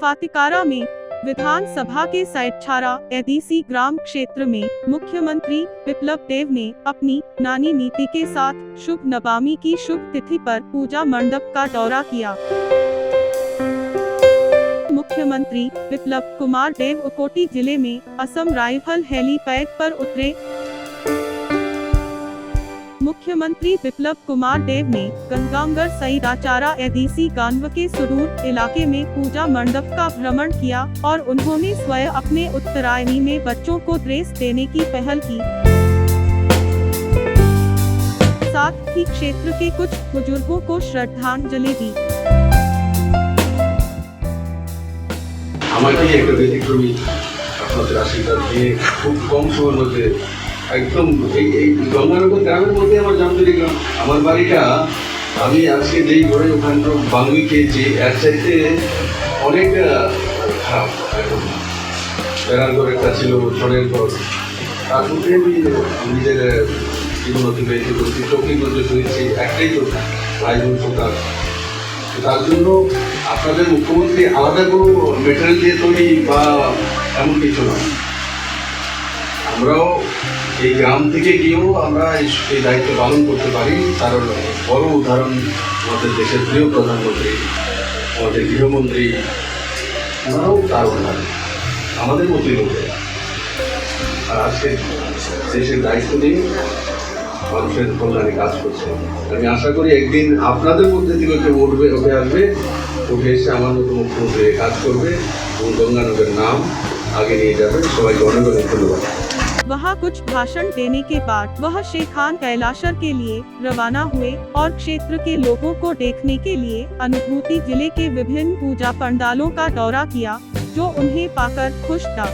फातिकारा में विधानसभा के सैटछारा एडीसी ग्राम क्षेत्र में मुख्यमंत्री बिप्लब देब ने अपनी नानी नीति के साथ शुभ नवमी की शुभ तिथि पर पूजा मंडप का दौरा किया। मुख्यमंत्री बिप्लब कुमार देब उकोटी जिले में असम राइफल हेलीपैड पर उतरे। मुख्यमंत्री बिप्लब कुमार देब ने गंगांगर सैटाचारा एडीसी गांव के सुदूर इलाके में पूजा मंडप का भ्रमण किया और उन्होंने स्वयं अपने उत्तरायणी में बच्चों को ड्रेस देने की पहल की। साथ ही क्षेत्र के कुछ बुजुर्गों को श्रद्धांजलि दी। আমাকে একটা ব্যতিক্রমী আপনাদের আশীর্বাদ দিয়ে খুব কম সময়ের মধ্যে একদম এই গঙ্গানগর গ্রামের মধ্যে আমার জামতলী গ্রাম। আমার বাড়িটা আমি আজকে যেই ঘরে ওখানে বাঙুই খেয়েছি এর চাইতে অনেক খারাপ। একদম বেড়ার ঘর একটা ছিল, ছড়ের ঘর, তার মধ্যে আমি নিজের জীবন অতিবাহিত করছি। চৌকিগঞ্জ শুনেছি একটাই তো আয়োজন সরকার। তার জন্য আপনাদের মুখ্যমন্ত্রী আলাদা কোনো মেটেরিয়াল দিয়ে তৈরি বা এমন কিছু নয়। আমরাও এই গ্রাম থেকে গিয়েও আমরা এই দায়িত্ব পালন করতে পারি। তার বড় উদাহরণ আমাদের দেশের প্রিয় প্রধানমন্ত্রী, আমাদের গৃহমন্ত্রী, ওনারাও তার উদাহরণ আমাদের মতোই লোকে। আর আজকে দেশের দায়িত্ব নিয়ে মানুষের কল্যাণে কাজ করছে। আমি আশা করি একদিন আপনাদের মধ্যে থেকে কেউ উঠে আসবে, উঠে এসে আমার মতো মুখ্যমন্ত্রী কাজ করবে এবং গঙ্গানগরের নাম आगे नहीं जाते। सबाई अनेक अनेक धन्यवाद। वहाँ कुछ भाषण देने के बाद वह शेखान कैलाशर के लिए रवाना हुए और क्षेत्र के लोगों को देखने के लिए अनुभूति जिले के विभिन्न पूजा पंडालों का दौरा किया, जो उन्हें पाकर खुश था।